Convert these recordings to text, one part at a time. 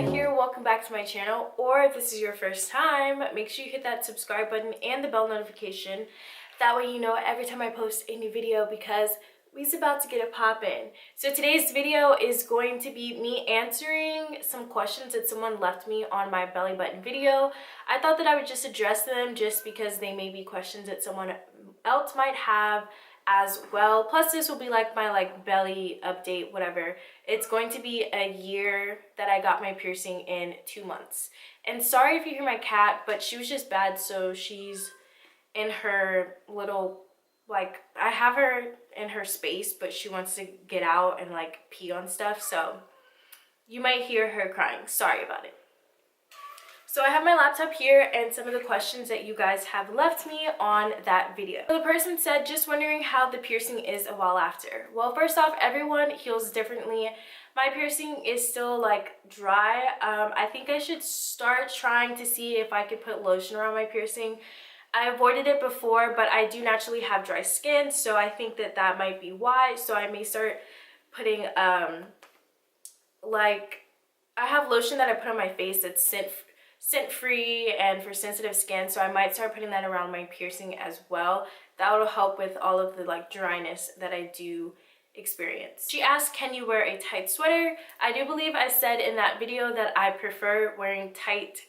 here, welcome back to my channel, or if this is your first time, make sure you hit that subscribe button and the bell notification. That way you know every time I post a new video, because we's about to get it poppin'. So today's video is going to be me answering some questions that someone left me on my belly button video. I thought that I would just address them just because they may be questions that someone else might have as well. Plus this will be like my belly update, whatever. It's going to be a year that I got my piercing in 2 months. And sorry if you hear my cat, but she was just bad, so she's in her little, I have her in her space, but she wants to get out and pee on stuff, so you might hear her crying. Sorry about it. So I have my laptop here and some of the questions that you guys have left me on that video. So the person said, just wondering how the piercing is a while after. Well, first off, everyone heals differently. My piercing is still dry. I think I should start trying to see if I could put lotion around my piercing. I avoided it before, but I do naturally have dry skin, so I think that that might be why. So I may start putting I have lotion that I put on my face that's scent free and for sensitive skin, so I might start putting that around my piercing as well. That will help with all of the dryness that I do experience. She asked, can you wear a tight sweater? I do believe I said in that video that I prefer wearing tight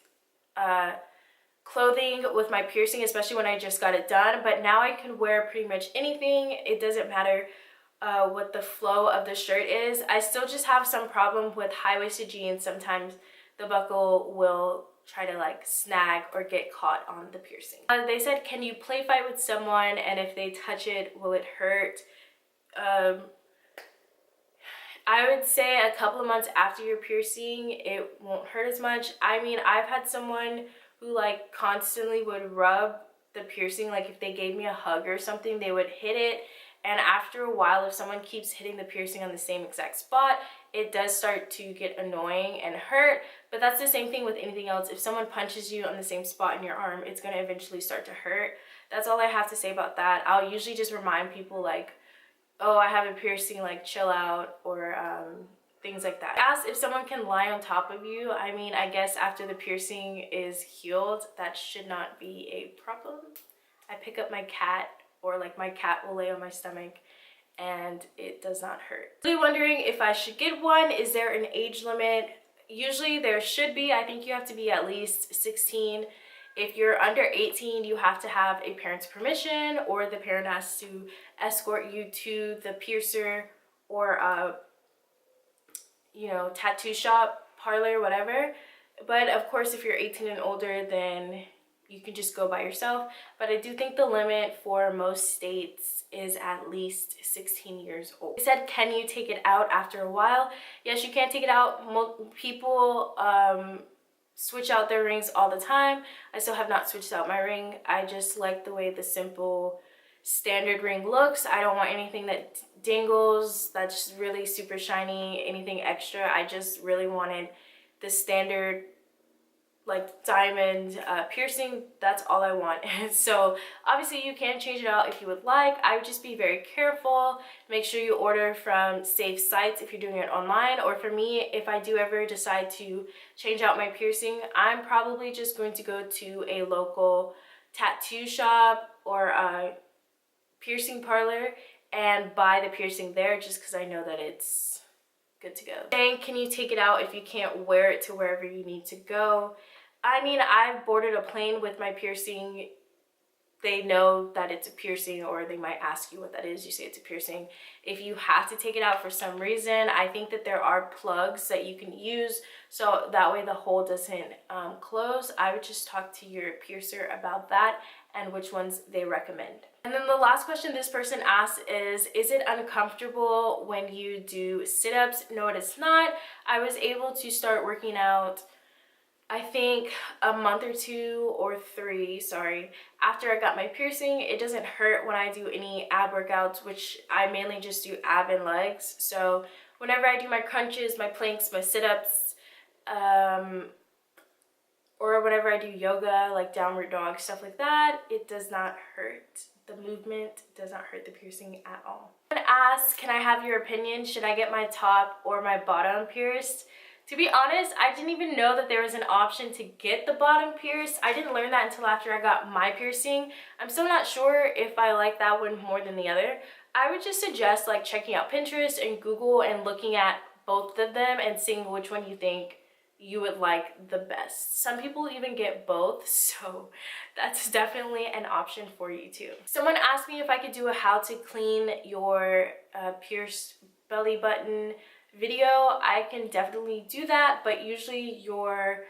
clothing with my piercing, especially when I just got it done, but now I can wear pretty much anything. It doesn't matter what the flow of the shirt is. I still just have some problem with high-waisted jeans. Sometimes the buckle will try to snag or get caught on the piercing. They said, can you play fight with someone, and if they touch it, will it hurt? I would say a couple of months after your piercing, it won't hurt as much. I mean, I've had someone who constantly would rub the piercing, if they gave me a hug or something, they would hit it, and after a while, if someone keeps hitting the piercing on the same exact spot, it does start to get annoying and hurt. But that's the same thing with anything else. If someone punches you on the same spot in your arm, it's going to eventually start to hurt. That's all I have to say about that. I'll usually just remind people oh, I have a piercing, chill out, or things like that. Ask if someone can lie on top of you. I mean, I guess after the piercing is healed, that should not be a problem. I pick up my cat, or my cat will lay on my stomach, and it does not hurt. Really wondering if I should get one. Is there an age limit? Usually there should be. I think you have to be at least 16. If you're under 18, you have to have a parent's permission, or the parent has to escort you to the piercer or tattoo shop, parlor, whatever. But of course, if you're 18 and older, then you can just go by yourself. But I do think the limit for most states is at least 16 years old. They said, can you take it out after a while? Yes, you can take it out. People switch out their rings all the time. I still have not switched out my ring. I just like the way the simple standard ring looks. I don't want anything that dangles, that's really super shiny, anything extra. I just really wanted the standard diamond piercing. That's all I want. So obviously you can change it out if you would like. I would just be very careful. Make sure you order from safe sites if you're doing it online. Or for me, if I do ever decide to change out my piercing, I'm probably just going to go to a local tattoo shop or a piercing parlor and buy the piercing there, just because I know that it's good to go. And can you take it out if you can't wear it to wherever you need to go? I mean, I've boarded a plane with my piercing. They know that it's a piercing, or they might ask you what that is. You say it's a piercing. If you have to take it out for some reason, I think that there are plugs that you can use, so that way the hole doesn't close. I would just talk to your piercer about that and which ones they recommend. And then the last question this person asked is it uncomfortable when you do sit-ups? No, it is not. I was able to start working out, I think a month or 2 or 3, sorry, after I got my piercing. It doesn't hurt when I do any ab workouts, which I mainly just do ab and legs. So whenever I do my crunches, my planks, my sit-ups, or whenever I do yoga, downward dog, stuff like that, it does not hurt. The movement does not hurt the piercing at all. Someone asked, can I have your opinion? Should I get my top or my bottom pierced? To be honest, I didn't even know that there was an option to get the bottom pierced. I didn't learn that until after I got my piercing. I'm still not sure if I like that one more than the other. I would just suggest like checking out Pinterest and Google and looking at both of them and seeing which one you think you would like the best. Some people even get both, so that's definitely an option for you too. Someone asked me if I could do a how to clean your pierced belly button video. I can definitely do that, but usually your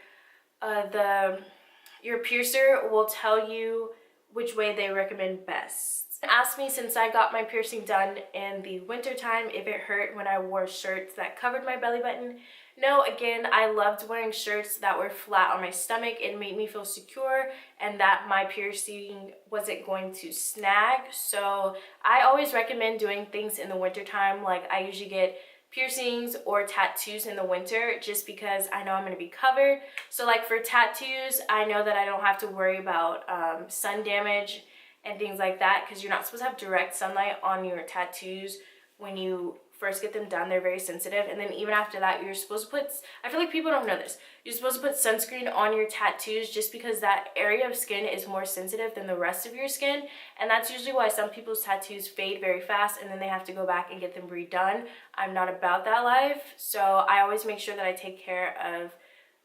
piercer will tell you which way they recommend best. Asked me since I got my piercing done in the winter time if it hurt when I wore shirts that covered my belly button. No, again, I loved wearing shirts that were flat on my stomach. It made me feel secure and that my piercing wasn't going to snag. So I always recommend doing things in the winter time. Like I usually get piercings or tattoos in the winter just because I know I'm going to be covered. So like for tattoos, I know that I don't have to worry about sun damage and things like that, because you're not supposed to have direct sunlight on your tattoos when you first get them done. They're very sensitive, and then even after that you're supposed to put, I feel like people don't know this, you're supposed to put sunscreen on your tattoos just because that area of skin is more sensitive than the rest of your skin, and that's usually why some people's tattoos fade very fast and then they have to go back and get them redone. I'm not about that life, so I always make sure that I take care of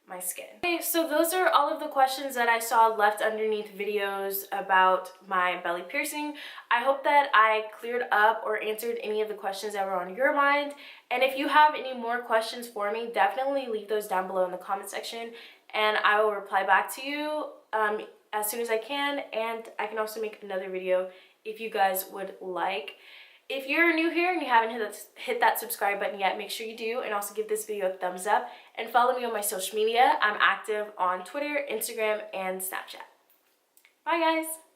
my skin. Okay, so those are all of the questions that I saw left underneath videos about my belly piercing. I hope that I cleared up or answered any of the questions that were on your mind. And if you have any more questions for me, definitely leave those down below in the comment section and I will reply back to you as soon as I can. And I can also make another video if you guys would like. If you're new here and you haven't hit that subscribe button yet, make sure you do, and also give this video a thumbs up and follow me on my social media. I'm active on Twitter, Instagram, and Snapchat. Bye guys!